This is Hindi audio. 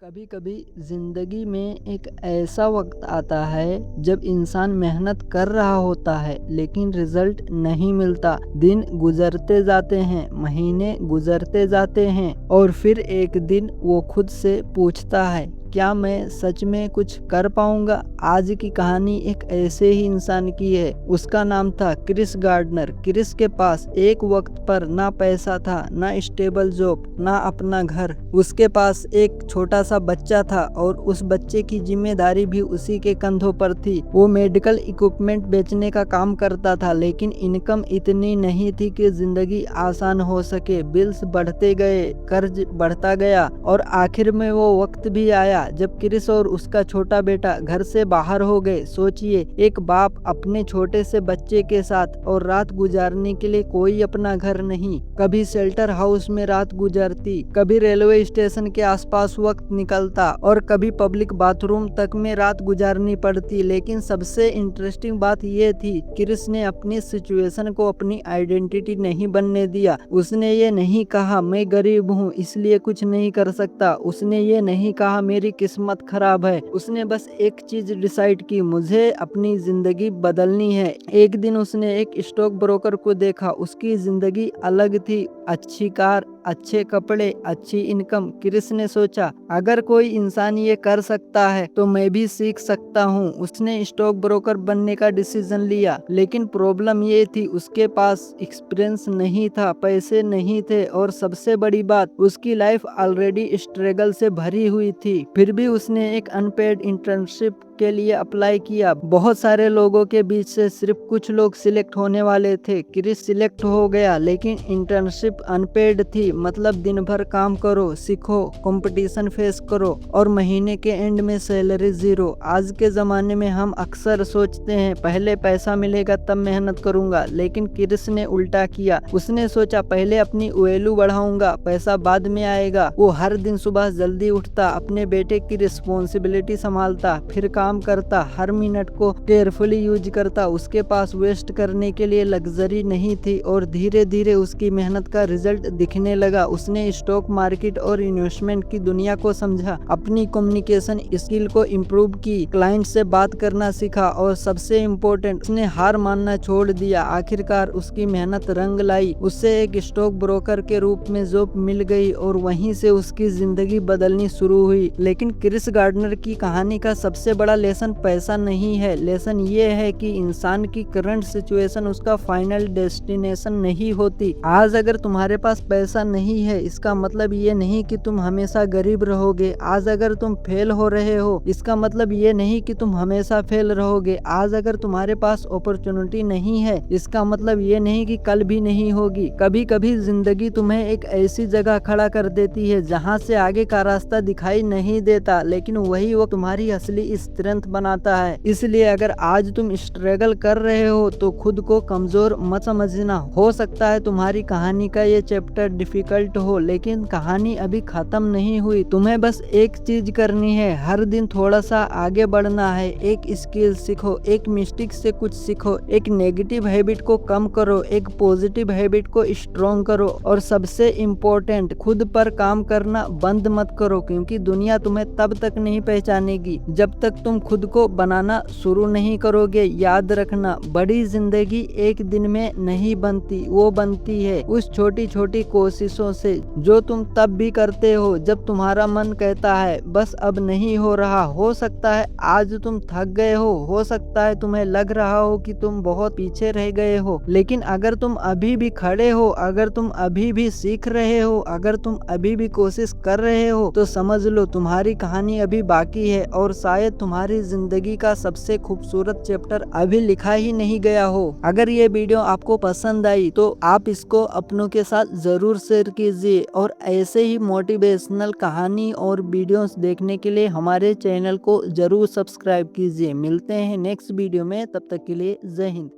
कभी कभी जिंदगी में एक ऐसा वक्त आता है जब इंसान मेहनत कर रहा होता है लेकिन रिजल्ट नहीं मिलता। दिन गुजरते जाते हैं, महीने गुजरते जाते हैं और फिर एक दिन वो खुद से पूछता है, क्या मैं सच में कुछ कर पाऊंगा। आज की कहानी एक ऐसे ही इंसान की है। उसका नाम था क्रिस गार्डनर। क्रिस के पास एक वक्त पर ना पैसा था, ना स्टेबल जॉब, ना अपना घर। उसके पास एक छोटा सा बच्चा था और उस बच्चे की जिम्मेदारी भी उसी के कंधों पर थी। वो मेडिकल इक्विपमेंट बेचने का काम करता था, लेकिन इनकम इतनी नहीं थी कि जिंदगी आसान हो सके। बिल्स बढ़ते गए, कर्ज बढ़ता गया और आखिर में वो वक्त भी आया जब क्रिस और उसका छोटा बेटा घर से बाहर हो गए। सोचिए, एक बाप अपने छोटे से बच्चे के साथ और रात गुजारने के लिए कोई अपना घर नहीं। कभी शेल्टर हाउस में रात गुजरती, कभी रेलवे स्टेशन के आसपास वक्त निकलता और कभी पब्लिक बाथरूम तक में रात गुजारनी पड़ती। लेकिन सबसे इंटरेस्टिंग बात यह थी, क्रिस ने अपनी सिचुएशन को अपनी आइडेंटिटी नहीं बनने दिया। उसने ये नहीं कहा मैं गरीब हूँ इसलिए कुछ नहीं कर सकता। उसने ये नहीं कहा मेरी किस्मत खराब है। उसने बस एक चीज डिसाइड की, मुझे अपनी जिंदगी बदलनी है। एक दिन उसने एक स्टॉक ब्रोकर को देखा। उसकी जिंदगी अलग थी, अच्छी कार, अच्छे कपड़े, अच्छी इनकम। क्रिस ने सोचा, अगर कोई इंसान ये कर सकता है तो मैं भी सीख सकता हूँ। उसने स्टॉक ब्रोकर बनने का डिसीजन लिया, लेकिन प्रॉब्लम ये थी, उसके पास एक्सपीरियंस नहीं था, पैसे नहीं थे और सबसे बड़ी बात, उसकी लाइफ ऑलरेडी स्ट्रगल से भरी हुई थी। फिर भी उसने एक अनपेड इंटर्नशिप के लिए अप्लाई किया। बहुत सारे लोगों के बीच से सिर्फ कुछ लोग सिलेक्ट होने वाले थे। क्रिस सिलेक्ट हो गया, लेकिन इंटर्नशिप अनपेड थी। मतलब दिन भर काम करो, सीखो, कंपटीशन फेस करो और महीने के एंड में सैलरी जीरो। आज के जमाने में हम अक्सर सोचते हैं पहले पैसा मिलेगा तब मेहनत करूंगा, लेकिन क्रिस ने उल्टा किया। उसने सोचा पहले अपनी वैल्यू बढ़ाऊंगा, पैसा बाद में आएगा। वो हर दिन सुबह जल्दी उठता, अपने बेटे की रिस्पॉन्सिबिलिटी संभालता, फिर काम करता, हर मिनट को केयरफुली यूज करता। उसके पास वेस्ट करने के लिए लग्जरी नहीं थी और धीरे धीरे उसकी मेहनत का रिजल्ट दिखने लगा। उसने स्टॉक मार्केट और इन्वेस्टमेंट की दुनिया को समझा, अपनी कम्युनिकेशन स्किल को इम्प्रूव की, क्लाइंट से बात करना सीखा और सबसे इम्पोर्टेंट, उसने हार मानना छोड़ दिया। आखिरकार उसकी मेहनत रंग लाई। उससे एक स्टॉक ब्रोकर के रूप में जॉब मिल गई और वहीं से उसकी जिंदगी बदलनी शुरू हुई। लेकिन क्रिस गार्डनर की कहानी का सबसे बड़ा लेसन पैसा नहीं है। लेसन ये है कि इंसान की करंट सिचुएशन उसका फाइनल डेस्टिनेशन नहीं होती। आज अगर तुम्हारे पास पैसा नहीं है इसका मतलब ये नहीं कि तुम हमेशा गरीब रहोगे। आज अगर तुम फेल हो रहे हो इसका मतलब ये नहीं कि तुम हमेशा फेल रहोगे। आज अगर तुम्हारे पास अपॉर्चुनिटी नहीं है इसका मतलब ये नहीं कि कल भी नहीं होगी। कभी कभी जिंदगी तुम्हें एक ऐसी जगह खड़ा कर देती है जहाँ से आगे का रास्ता दिखाई नहीं देता, लेकिन वही वो तुम्हारी असली स्ट्रेंथ बनाता है। इसलिए अगर आज तुम स्ट्रगल कर रहे हो तो खुद को कमजोर मत समझना। हो सकता है तुम्हारी कहानी का ये चैप्टर डिफिकल्ट हो, लेकिन कहानी अभी खत्म नहीं हुई। तुम्हें बस एक चीज करनी है, हर दिन थोड़ा सा आगे बढ़ना है। एक स्किल सीखो, एक मिस्टेक से कुछ सीखो, एक नेगेटिव हैबिट को कम करो, एक पॉजिटिव हैबिट को स्ट्रॉन्ग करो और सबसे इम्पोर्टेंट, खुद पर काम करना बंद मत करो, क्योंकि दुनिया तुम्हें तब तक नहीं पहचानेगी जब तक तुम खुद को बनाना शुरू नहीं करोगे। याद रखना, बड़ी जिंदगी एक दिन में नहीं बनती, वो बनती है उस छोटी छोटी कोशिशों से जो तुम तब भी करते हो जब तुम्हारा मन कहता है बस अब नहीं हो रहा। हो सकता है आज तुम थक गए हो सकता है तुम्हें लग रहा हो कि तुम बहुत पीछे रह गए हो, लेकिन अगर तुम अभी भी खड़े हो, अगर तुम अभी भी सीख रहे हो, अगर तुम अभी भी कोशिश कर रहे हो तो समझ लो तुम्हारी कहानी अभी बाकी है और शायद तुम्हारी जिंदगी का सबसे खूबसूरत चैप्टर अभी लिखा ही नहीं गया हो। अगर ये वीडियो आपको पसंद आई तो आप इसको अपनों के साथ जरूर शेयर कीजिए और ऐसे ही मोटिवेशनल कहानी और वीडियोस देखने के लिए हमारे चैनल को जरूर सब्सक्राइब कीजिए। मिलते हैं नेक्स्ट वीडियो में, तब तक के लिए जय हिंद।